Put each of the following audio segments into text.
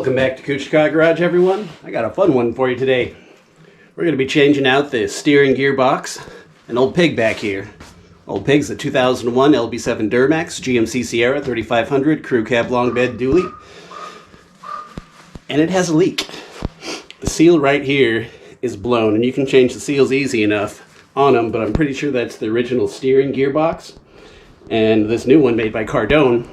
Welcome back to Couch Car Garage, everyone. I got a fun one for you today. We're going to be changing out the steering gearbox. An old pig back here. Old pig's a 2001 LB7 Duramax GMC Sierra 3500 crew cab long bed dually. And it has a leak. The seal right here is blown, and you can change the seals easy enough on them, but I'm pretty sure that's the original steering gearbox. And this new one made by Cardone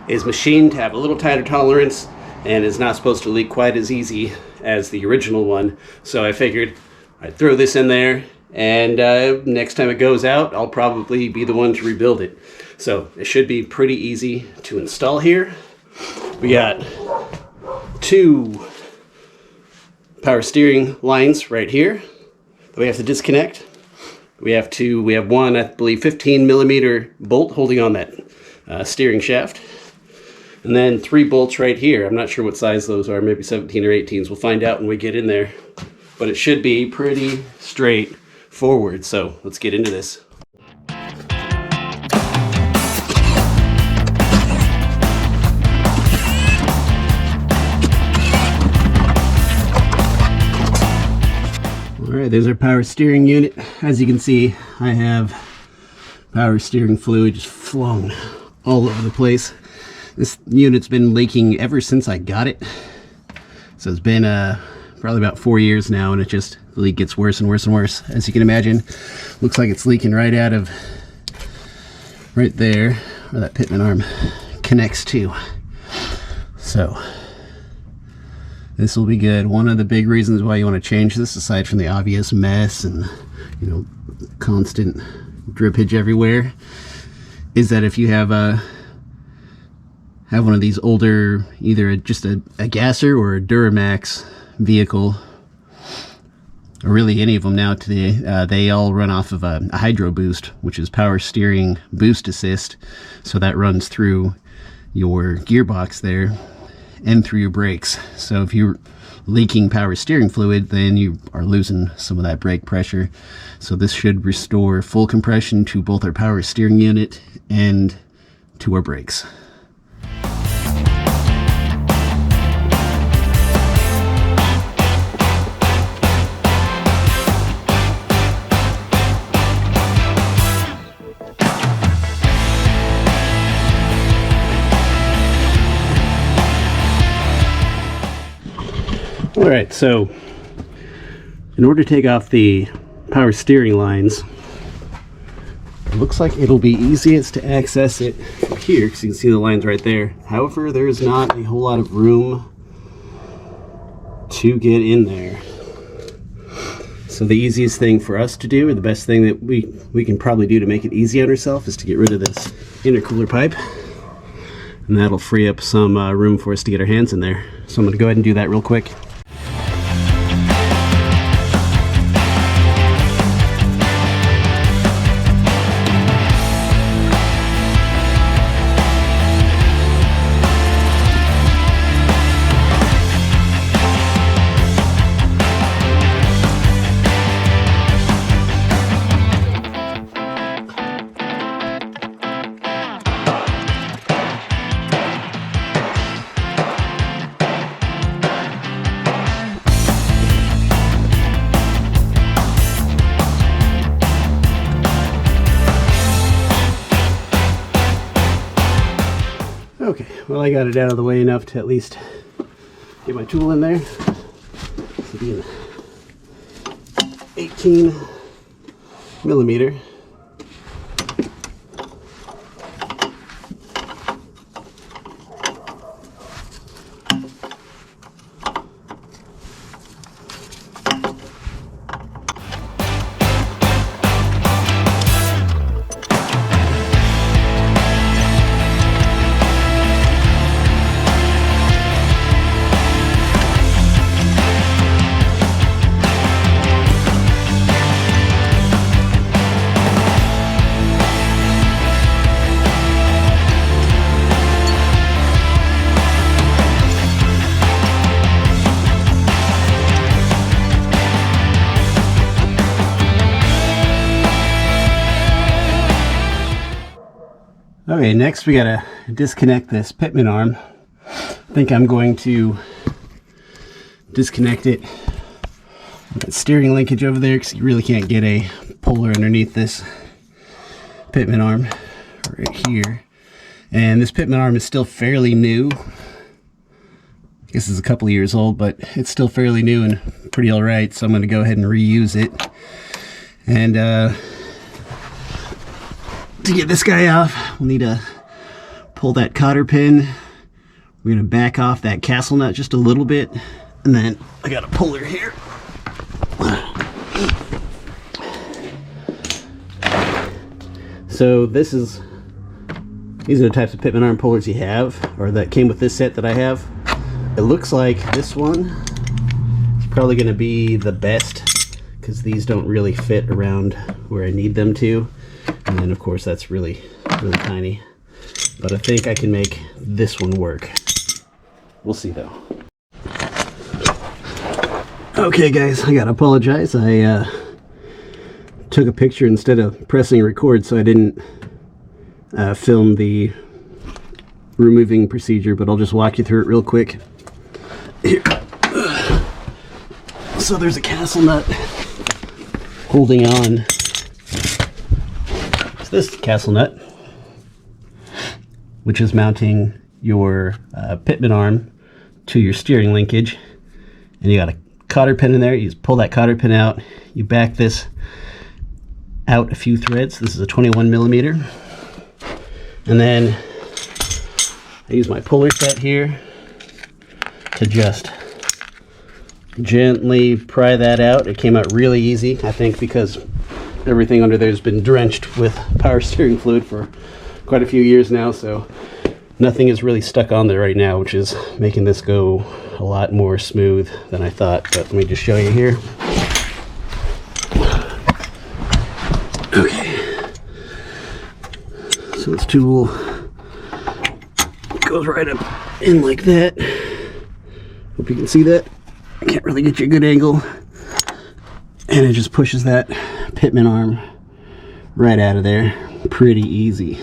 is machined to have a little tighter tolerance and is not supposed to leak quite as easy as the original one. So I figured I'd throw this in there, and next time it goes out, I'll probably be the one to rebuild it. So it should be pretty easy to install here. We got two power steering lines right here that we have to disconnect. We have one, I believe, 15 millimeter bolt holding on that steering shaft. And then 3 bolts right here. I'm not sure what size those are, maybe 17 or 18s. We'll find out when we get in there. But it should be pretty straightforward. So let's get into this. Alright, there's our power steering unit. As you can see, I have power steering fluid just flung all over the place. This unit's been leaking ever since I got it. So it's been probably about 4 years now, and the leak gets worse and worse and worse. As you can imagine, looks like it's leaking right there, where that Pitman arm connects to. So this will be good. One of the big reasons why you want to change this, aside from the obvious mess and constant drippage everywhere, is that if you have one of these older, either just a gasser or a Duramax vehicle, or really any of them now today, they all run off of a hydro boost, which is power steering boost assist. So that runs through your gearbox there and through your brakes. So if you're leaking power steering fluid, then you are losing some of that brake pressure. So this should restore full compression to both our power steering unit and to our brakes. Alright, so in order to take off the power steering lines, it looks like it'll be easiest to access it from here, because you can see the lines right there. However, there's not a whole lot of room to get in there. So the easiest thing for us to do, or the best thing that we can probably do to make it easy on ourselves, is to get rid of this intercooler pipe. And that'll free up some room for us to get our hands in there. So I'm going to go ahead and do that real quick. Okay, well, I got it out of the way enough to at least get my tool in there. This will be an 18 millimeter. Okay, next we gotta disconnect this Pitman arm I think I'm going to disconnect it. That steering linkage over there, because you really can't get a puller underneath this Pitman arm right here. And this Pitman arm is still fairly new. I guess it's a couple of years old, but it's still fairly new and pretty alright, so I'm going to go ahead and reuse it. And to get this guy off, we'll need to pull that cotter pin. We're going to back off that castle nut just a little bit, and then I got a puller here. So these are the types of Pitman arm pullers you have, or that came with this set that I have. It looks like this one is probably going to be the best, because these don't really fit around where I need them to. And then of course that's really tiny. But I think I can make this one work. We'll see though. Okay guys, I gotta apologize. I took a picture instead of pressing record, so I didn't film the removing procedure, but I'll just walk you through it real quick. Here. So there's a castle nut holding on. It's this castle nut, which is mounting your Pitman arm to your steering linkage. And you got a cotter pin in there. You just pull that cotter pin out. You back this out a few threads. This is a 21 millimeter. And then I use my puller set here to just gently pry that out. It came out really easy, I think, because everything under there has been drenched with power steering fluid for quite a few years now, so nothing is really stuck on there right now, which is making this go a lot more smooth than I thought. But let me just show you here. Okay, so this tool goes right up in like that. Hope you can see that. I can't really get you a good angle. And it just pushes that Pitman arm right out of there. Pretty easy.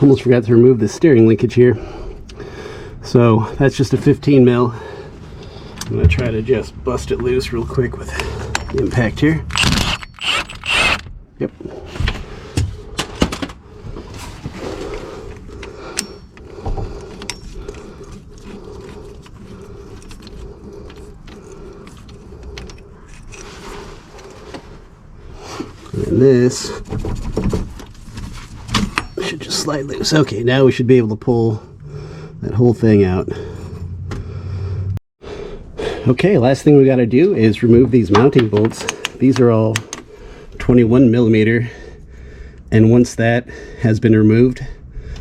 Almost forgot to remove the steering linkage here. So that's just a 15 mil. I'm going to try to just bust it loose real quick with the impact here. Yep. And this should just slide loose. Okay, now we should be able to pull that whole thing out. Okay, last thing we got to do is remove these mounting bolts. These are all 21 millimeter, and once that has been removed,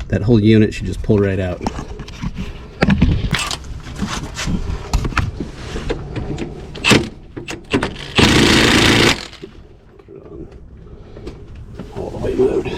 that whole unit should just pull right out. Put it on all the way mode.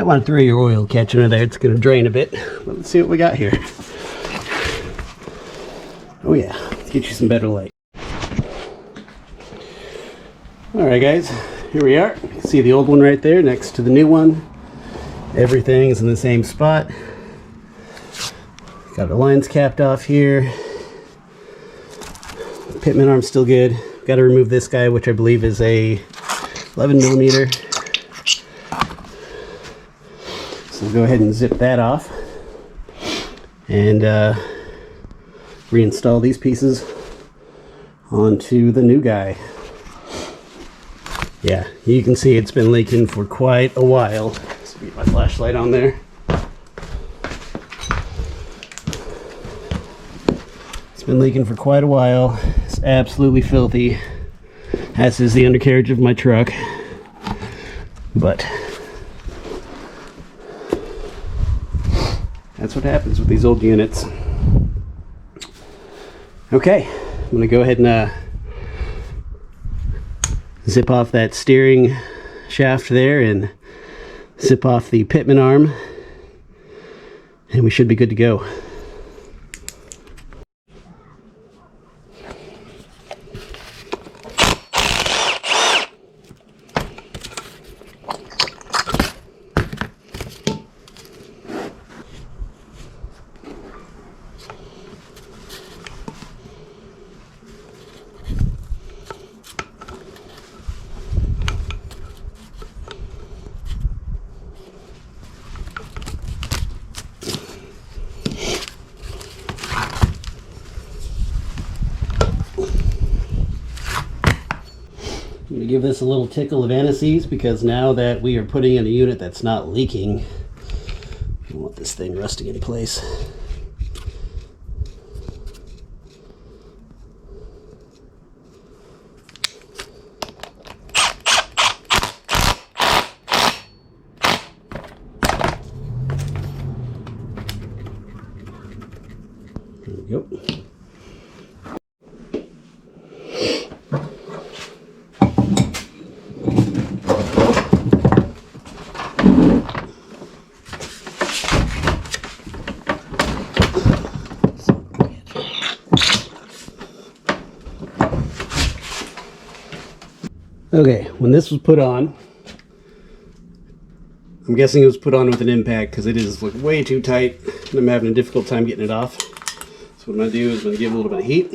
Might want to throw your oil catch under there. It's going to drain a bit. But let's see what we got here. Oh yeah, let's get you some better light. Alright guys, here we are. You can see the old one right there next to the new one. Everything's in the same spot. Got the lines capped off here. Pitman arm's still good. Got to remove this guy, which I believe is a 11mm. So we'll go ahead and zip that off and reinstall these pieces onto the new guy. Yeah, you can see it's been leaking for quite a while. Let's get my flashlight on there. It's been leaking for quite a while. It's absolutely filthy, as is the undercarriage of my truck. But that's what happens with these old units. Okay, I'm going to go ahead and zip off that steering shaft there and zip off the Pitman arm, and we should be good to go. I'm going to give this a little tickle of anise because now that we are putting in a unit that's not leaking, I want this thing resting in place. There we go. Okay, when this was put on, I'm guessing it was put on with an impact because it is like way too tight and I'm having a difficult time getting it off. So what I'm going to do is I'm going to give it a little bit of heat.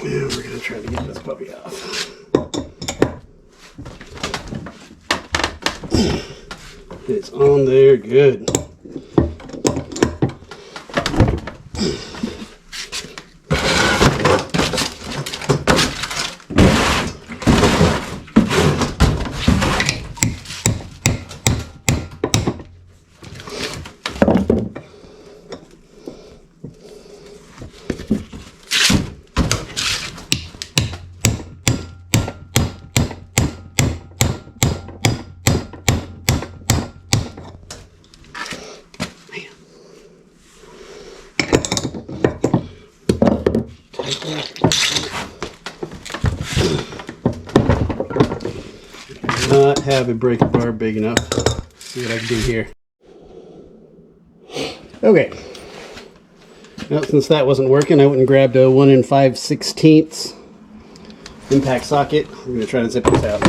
And we're going to try to get this puppy off. It's on there good. Not have a brake bar big enough. Let's see what I can do here. Okay. Well, since that wasn't working, I went and grabbed a 1 5/16 impact socket. I'm going to try to zip this out.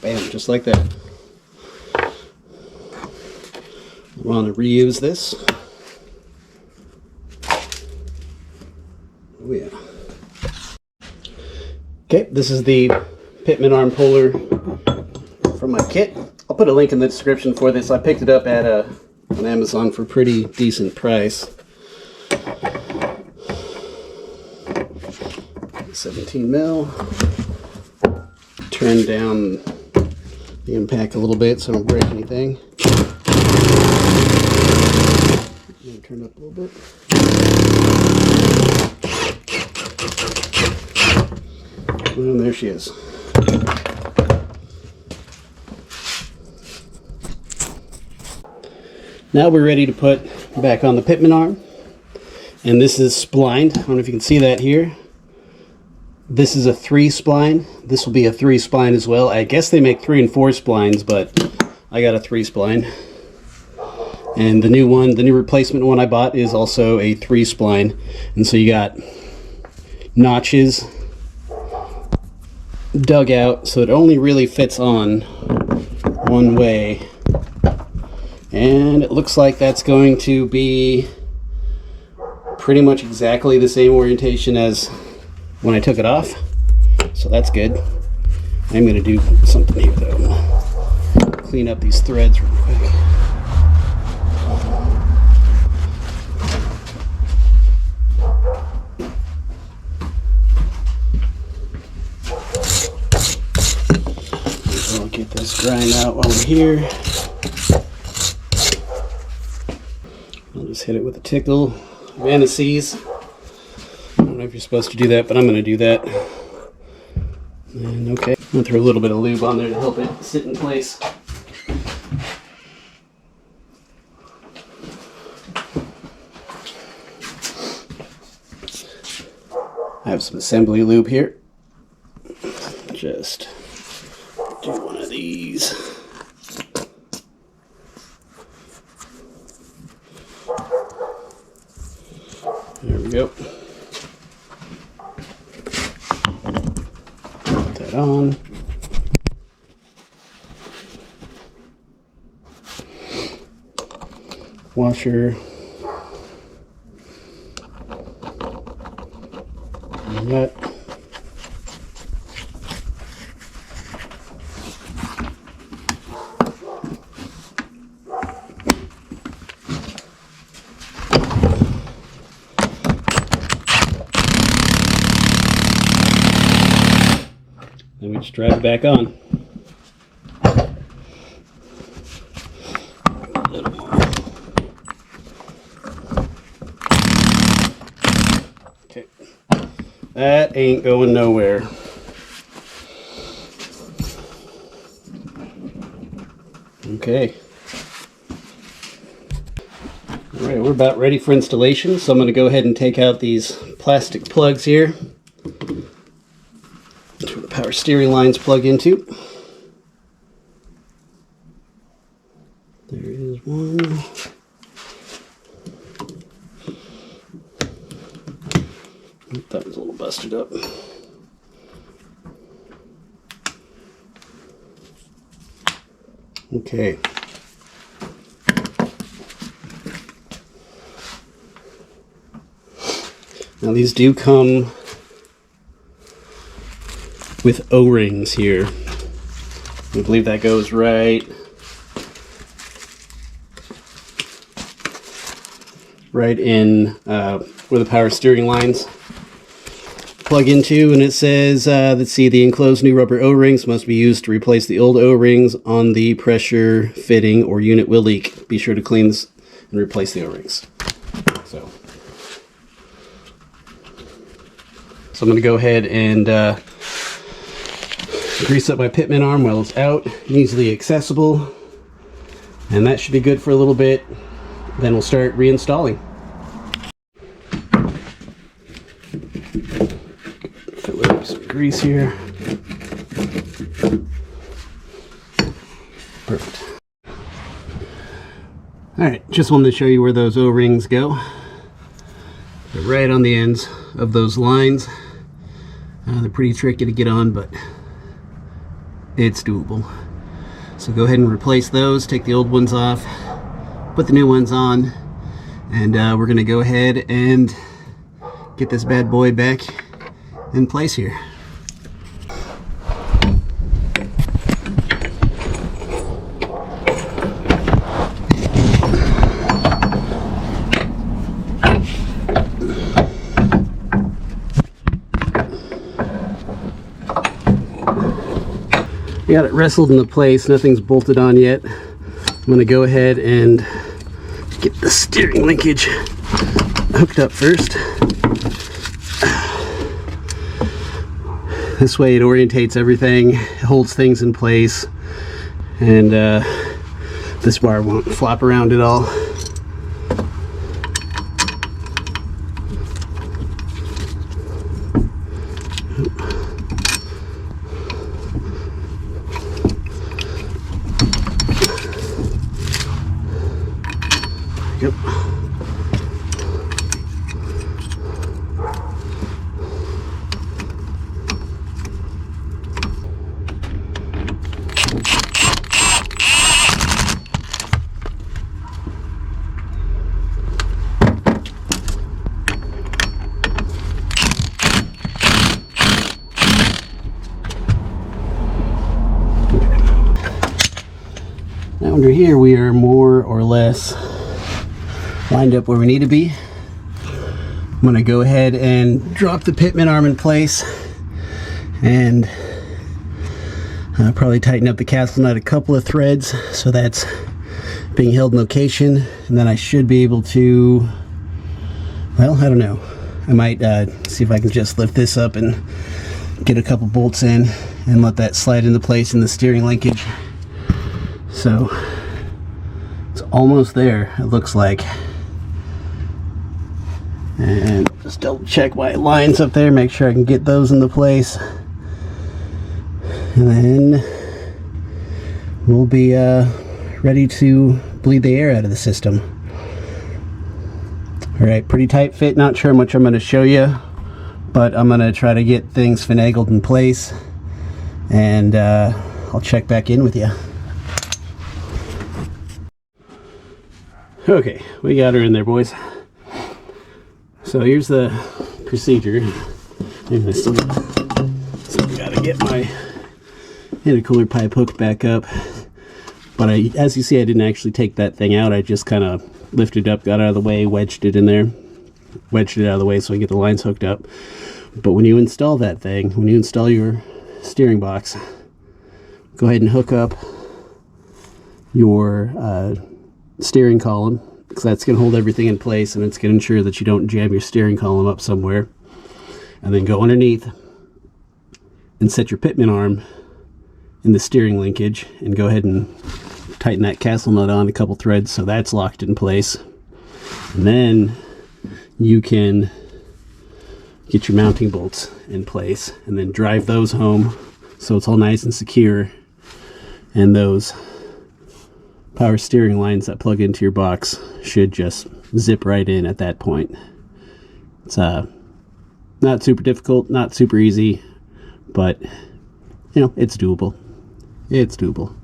Bam, just like that. I want to reuse this. Oh yeah. Okay, this is the Pitman Arm Puller from my kit. I'll put a link in the description for this. I picked it up at on Amazon for a pretty decent price. 17 mil. Turn down the impact a little bit so I don't break anything. Turn up a little bit. And there she is. Now we're ready to put back on the Pitman arm. And this is splined. I don't know if you can see that here. This is a 3 spline. This will be a 3 spline as well. I guess they make 3 and 4 splines, but I got a 3 spline. And the new one, the new replacement one I bought is also a 3 spline. And so you got notches dug out so it only really fits on one way. And it looks like that's going to be pretty much exactly the same orientation as when I took it off. So that's good. I'm going to do something here though. Clean up these threads real quick. I'll get this grind out while we're here. I'll just hit it with a tickle. Vanices. I don't know if you're supposed to do that, but I'm going to do that. And okay, I'm going to throw a little bit of lube on there to help it sit in place. I have some assembly lube here. Just do one of these. There we go. Put that on. Washer. And that. Then we just drive it back on. A little more. Okay. That ain't going nowhere. Okay. Alright, we're about ready for installation, so I'm going to go ahead and take out these plastic plugs here. That's where the power steering lines plug into. There is one. That was a little busted up. Okay. Now these do come with O-rings here. I believe that goes right in where the power steering lines plug into, and it says, let's see, the enclosed new rubber O-rings must be used to replace the old O-rings on the pressure fitting or unit will leak. Be sure to clean this and replace the O-rings. So I'm going to go ahead and grease up my Pitman arm while it's out and easily accessible, and that should be good for a little bit. Then we'll start reinstalling. Fill up some grease here. Perfect. Alright, just wanted to show you where those O-rings go. They're right on the ends of those lines. They're pretty tricky to get on, but it's doable. So go ahead and replace those, take the old ones off, put the new ones on, and we're going to go ahead and get this bad boy back in place here. got it wrestled into place, nothing's bolted on yet. I'm going to go ahead and get the steering linkage hooked up first. This way it orientates everything, holds things in place, and this bar won't flop around at all. Yep. Now under here we are more or less lined up where we need to be. I'm going to go ahead and drop the Pitman arm in place and probably tighten up the castle nut a couple of threads so that's being held in location, and then I should be able to, well, I don't know, I might see if I can just lift this up and get a couple bolts in and let that slide into place in the steering linkage. So it's almost there, it looks like. And just double check my lines up there, make sure I can get those into place, and then we'll be ready to bleed the air out of the system. Alright, pretty tight fit, not sure how much I'm going to show you, but I'm going to try to get things finagled in place, and I'll check back in with you. Okay, we got her in there, boys. So here's the procedure. And I still gotta get my intercooler pipe hooked back up. But as you see, I didn't actually take that thing out. I just kind of lifted it up, got it out of the way, wedged it in there. Wedged it out of the way so I get the lines hooked up. But when you install that thing, when you install your steering box, go ahead and hook up your steering column, because that's going to hold everything in place, and it's going to ensure that you don't jam your steering column up somewhere. And then go underneath and set your Pitman arm in the steering linkage, and go ahead and tighten that castle nut on a couple threads so that's locked in place. And then you can get your mounting bolts in place and then drive those home so it's all nice and secure, and those power steering lines that plug into your box should just zip right in at that point. It's not super difficult, not super easy, but you know, it's doable. It's doable.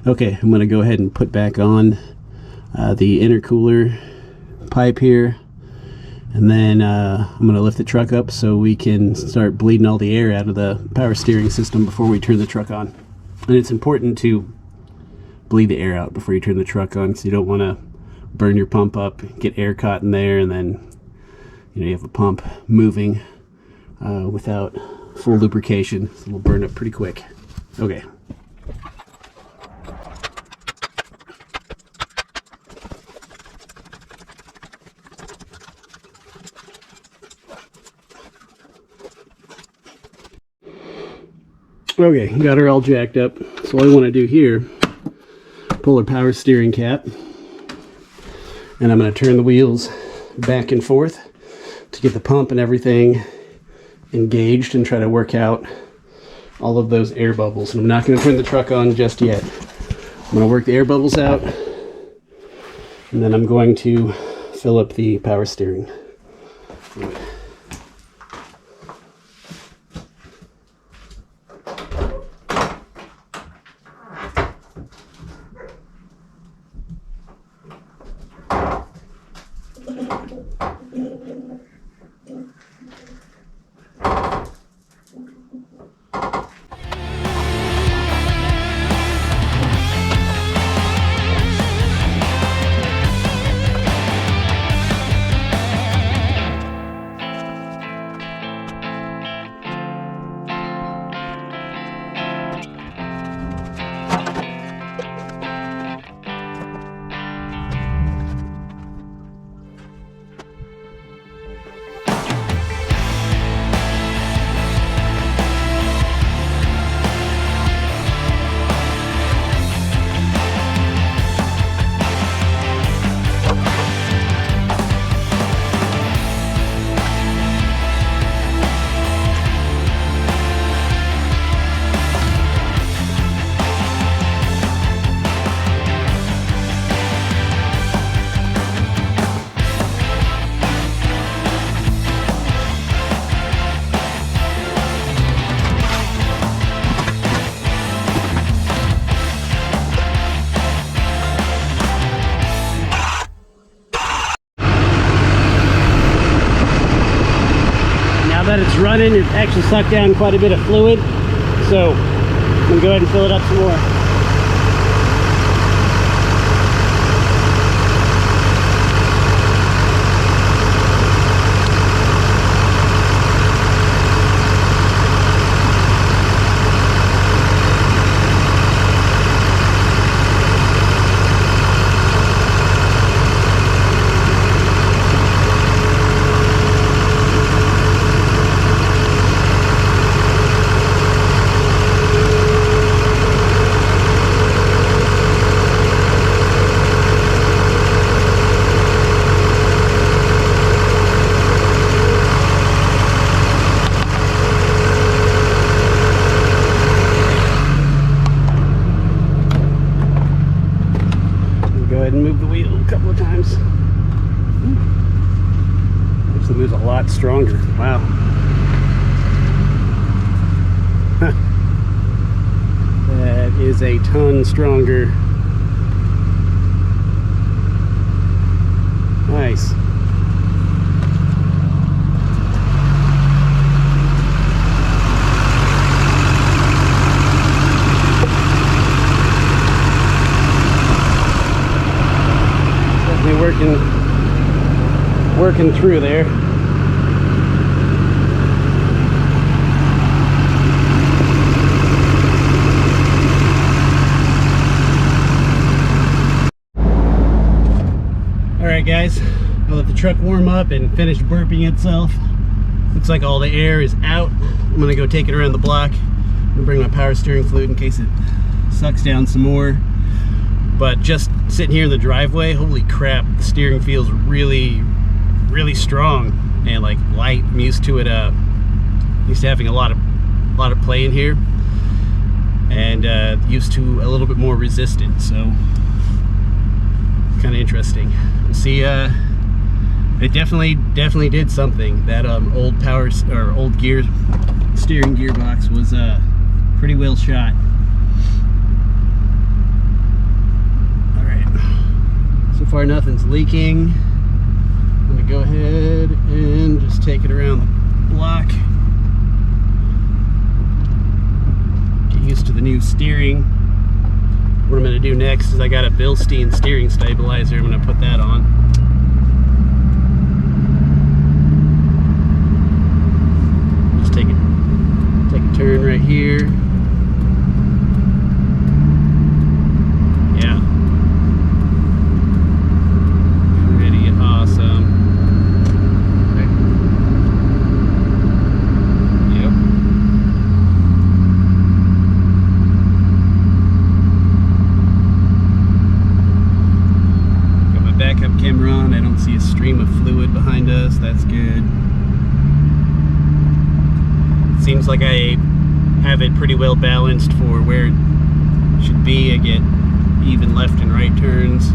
Okay, I'm going to go ahead and put back on the intercooler pipe here, and then I'm going to lift the truck up so we can start bleeding all the air out of the power steering system before we turn the truck on. And it's important to bleed the air out before you turn the truck on, because you don't want to burn your pump up, get air caught in there, and then you have a pump moving without full lubrication, so it'll burn up pretty quick. Okay. Okay, got her all jacked up. So all I want to do here, pull her power steering cap, and I'm going to turn the wheels back and forth to get the pump and everything engaged and try to work out all of those air bubbles. And I'm not going to turn the truck on just yet. I'm going to work the air bubbles out, and then I'm going to fill up the power steering. running, it actually sucked down quite a bit of fluid. So I'm gonna go ahead and fill it up some more. And move the wheel a couple of times. Actually moves a lot stronger. Wow. That is a ton stronger. Nice. Working through there. Alright guys, I'll let the truck warm up and finish burping itself. Looks like all the air is out. I'm gonna go take it around the block. I'm gonna bring my power steering fluid in case it sucks down some more. But just sitting here in the driveway, holy crap, the steering feels really strong and like light. I'm used to it, used to having a lot of play in here, and used to a little bit more resistance, so kind of interesting. We'll see. It definitely did something. That old power or old gear steering gearbox was pretty well shot. So far nothing's leaking. I'm gonna go ahead and just take it around the block. Get used to the new steering. What I'm gonna do next is I got a Bilstein steering stabilizer. I'm gonna put that on. Just take a turn right here. Camera on. I don't see a stream of fluid behind us. That's good. Seems like I have it pretty well balanced for where it should be. I get even left and right turns.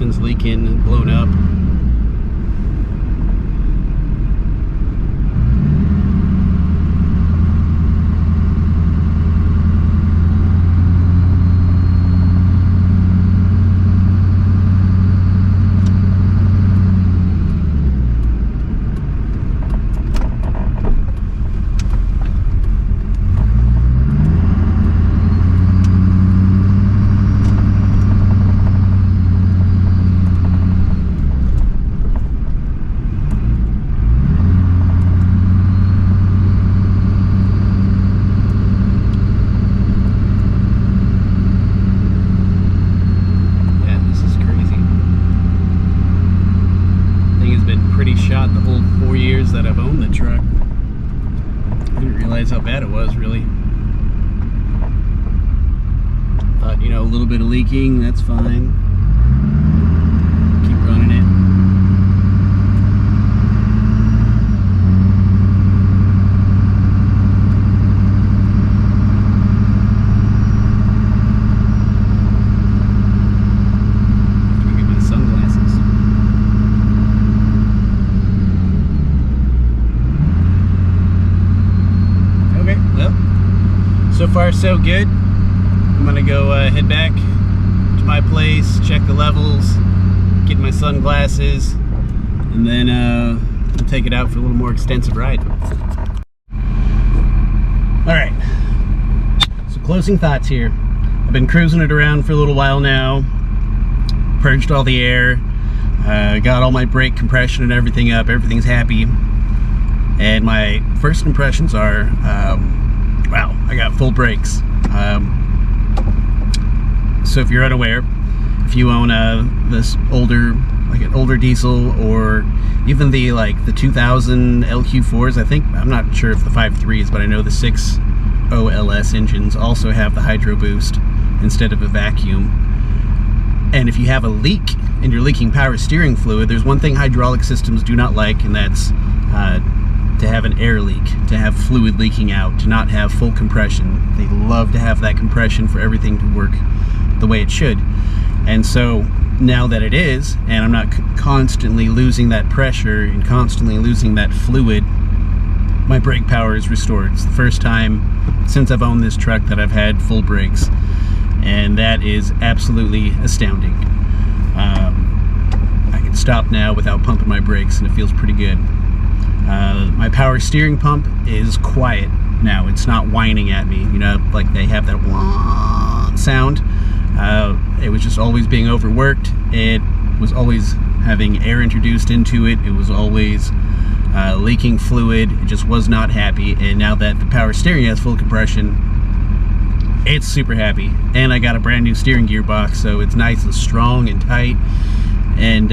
Something's leaking and blown up. Shot the whole 4 years that I've owned the truck. I didn't realize how bad it was, really. Thought, you know, a little bit of leaking, that's fine. Keep running it. So far so good. I'm gonna go head back to my place, check the levels, get my sunglasses, and then we'll take it out for a little more extensive ride. Alright, so closing thoughts here. I've been cruising it around for a little while now, purged all the air, got all my brake compression and everything up, everything's happy, and my first impressions are wow, I got full brakes. So if you're unaware, if you own this older, like an older diesel, or even the 2000 LQ4s, I think, I'm not sure if the 5.3s, but I know the 6.0 LS engines also have the hydro boost instead of a vacuum. And if you have a leak and you're leaking power steering fluid, there's one thing hydraulic systems do not like, and that's to have an air leak, to have fluid leaking out, to not have full compression. They love to have that compression for everything to work the way it should. And so now that it is, and I'm not constantly losing that pressure and constantly losing that fluid, my brake power is restored. It's the first time since I've owned this truck that I've had full brakes, and that is absolutely astounding. I can stop now without pumping my brakes, and it feels pretty good. My power steering pump is quiet now. It's not whining at me, you know, like they have that wah sound. It was just always being overworked. It was always having air introduced into it. It was always leaking fluid. It just was not happy. And now that the power steering has full compression, it's super happy. And I got a brand new steering gearbox, so it's nice and strong and tight, and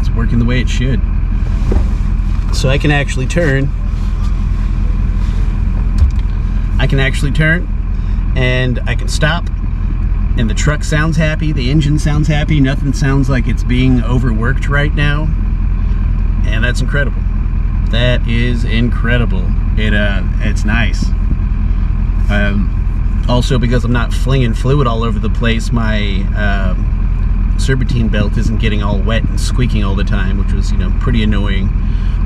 it's working the way it should. So I can actually turn. And I can stop, and the truck sounds happy, the engine sounds happy, nothing sounds like it's being overworked right now, and that's incredible. That is incredible. It's nice. Also, because I'm not flinging fluid all over the place, my serpentine belt isn't getting all wet and squeaking all the time, which was, you know, pretty annoying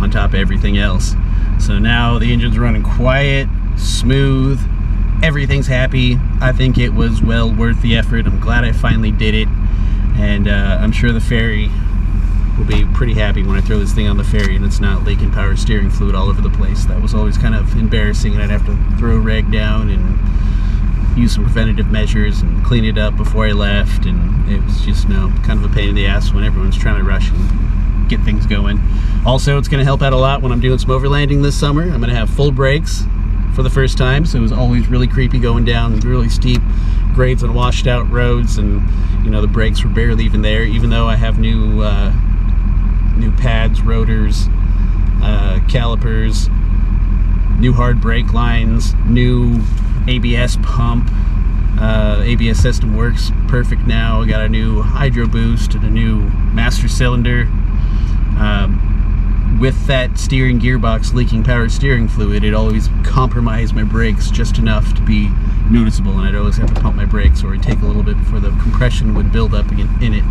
on top of everything else. So now the engine's running quiet, smooth, everything's happy. I think it was well worth the effort. I'm glad I finally did it, and I'm sure the ferry will be pretty happy when I throw this thing on the ferry and it's not leaking power steering fluid all over the place. That was always kind of embarrassing, and I'd have to throw a rag down and use some preventative measures and clean it up before I left, and it was just, you know, kind of a pain in the ass when everyone's trying to rush and get things going. Also, it's going to help out a lot when I'm doing some overlanding this summer. I'm going to have full brakes for the first time, so it was always really creepy going down really steep grades on washed out roads, and, you know, the brakes were barely even there, even though I have new pads, rotors, calipers, new hard brake lines, new ABS pump. ABS system works perfect now. I got a new hydro boost and a new master cylinder. With that steering gearbox leaking power steering fluid, it always compromised my brakes just enough to be noticeable, and I'd always have to pump my brakes, or it'd take a little bit before the compression would build up in it.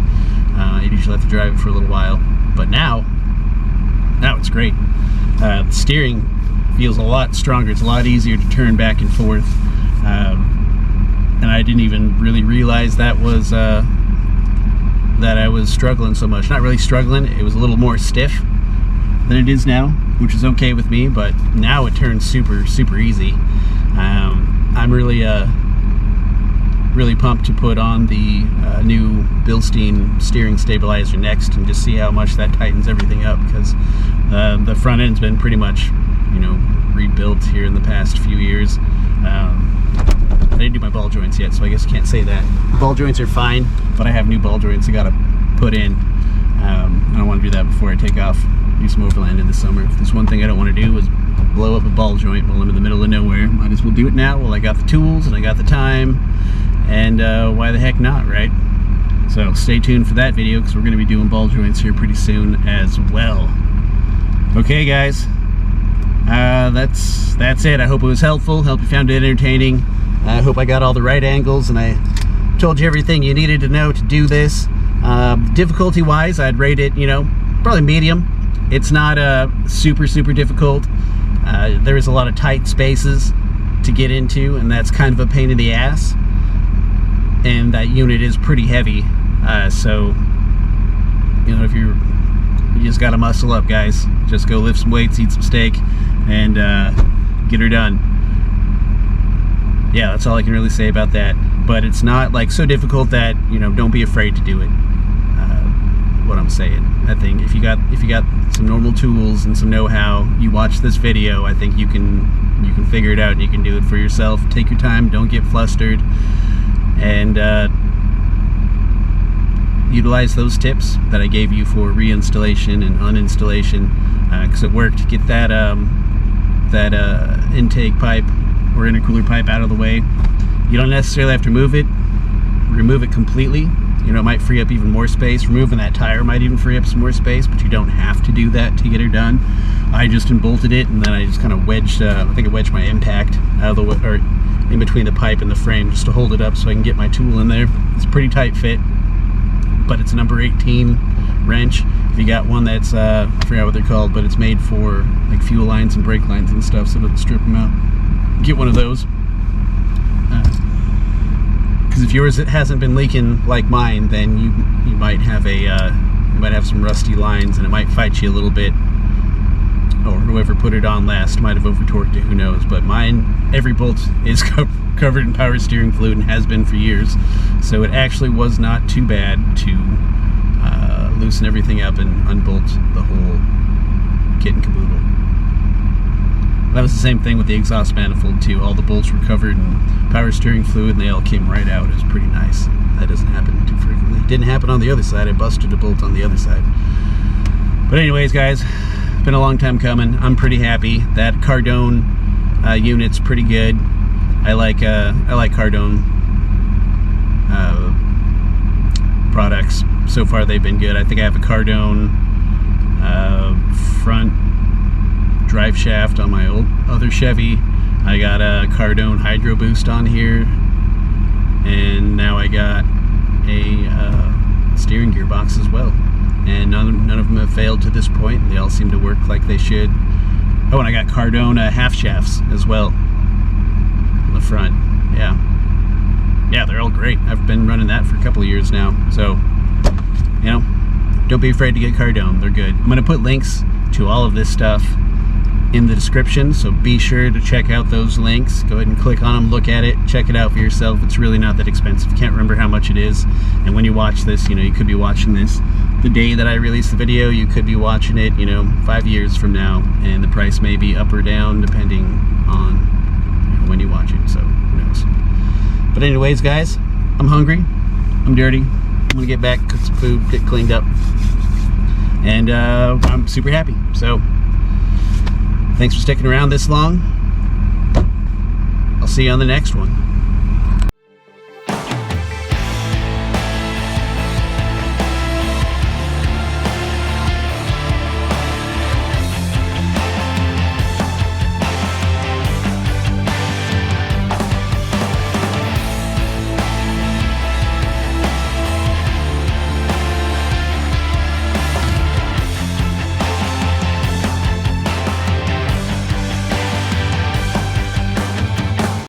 You'd usually have to drive it for a little while, but now it's great. The steering feels a lot stronger. It's a lot easier to turn back and forth, and I didn't even really realize that was that I was struggling so much. Not really struggling, it was a little more stiff than it is now, which is okay with me, but now it turns super easy. I'm really pumped to put on the new Bilstein steering stabilizer next and just see how much that tightens everything up, because the front end's been pretty much, you know, rebuilt here in the past few years. I didn't do my ball joints yet, so I guess I can't say that. Ball joints are fine, but I have new ball joints I gotta put in. I don't want to do that before I take off, do some overlanding this summer. If there's one thing I don't want to do is blow up a ball joint while I'm in the middle of nowhere. Might as well do it now while I got the tools and I got the time, and why the heck not, right? So stay tuned for that video, because we're going to be doing ball joints here pretty soon as well. Okay guys, that's it. I hope it was helpful. Hope you found it entertaining. I hope I got all the right angles and I told you everything you needed to know to do this. Difficulty wise, I'd rate it, you know, probably medium. It's not super difficult. There is a lot of tight spaces to get into, and that's kind of a pain in the ass, and that unit is pretty heavy, so you know, if you just gotta muscle up, guys. Just go lift some weights, eat some steak, and get her done. Yeah, that's all I can really say about that. But it's not like so difficult that, you know, don't be afraid to do it. What I'm saying, I think if you got some normal tools and some know-how, you watch this video, I think you can figure it out and you can do it for yourself. Take your time, don't get flustered, and utilize those tips that I gave you for reinstallation and uninstallation, because it worked. Get that intake pipe or intercooler pipe out of the way. You don't necessarily have to remove it completely. You know, it might free up even more space. Removing that tire might even free up some more space, but you don't have to do that to get her done. I just unbolted it, and then I just kind of wedged, I think I wedged my impact out of the way, or in between the pipe and the frame, just to hold it up so I can get my tool in there. It's a pretty tight fit, but it's a number 18 wrench. If you got one that's, I forgot what they're called, but it's made for like fuel lines and brake lines and stuff, so it doesn't strip them out. Get one of those. Because if yours hasn't been leaking like mine, then you might have some rusty lines, and it might fight you a little bit. Or whoever put it on last might have over torqued it, who knows. But mine, every bolt is covered in power steering fluid and has been for years, so it actually was not too bad to loosen everything up and unbolt the whole kit and caboodle. That was the same thing with the exhaust manifold too. All the bolts were covered in power steering fluid and they all came right out. It was pretty nice. That doesn't happen too frequently. It didn't happen on the other side. I busted a bolt on the other side. But anyways, guys, it's been a long time coming. I'm pretty happy. That Cardone unit's pretty good. I like Cardone products. So far they've been good. I think I have a Cardone front drive shaft on my other Chevy. I got a Cardone Hydro Boost on here, and now I got a steering gearbox as well, and none of them have failed to this point, and they all seem to work like they should. Oh, and I got Cardone half shafts as well on the front. Yeah, they're all great. I've been running that for a couple of years now, so you know, don't be afraid to get Cardone. They're good. I'm going to put links to all of this stuff in the description, so be sure to check out those links. Go ahead and click on them, look at it, check it out for yourself. It's really not that expensive. Can't remember how much it is, and when you watch this, you know, you could be watching this the day that I release the video. You could be watching it, you know, 5 years from now, and the price may be up or down depending on, you know, when you watch it, so who knows. But anyways, guys, I'm hungry, I'm dirty, I'm gonna get back, cook some food, get cleaned up, and I'm super happy. So thanks for sticking around this long. I'll see you on the next one.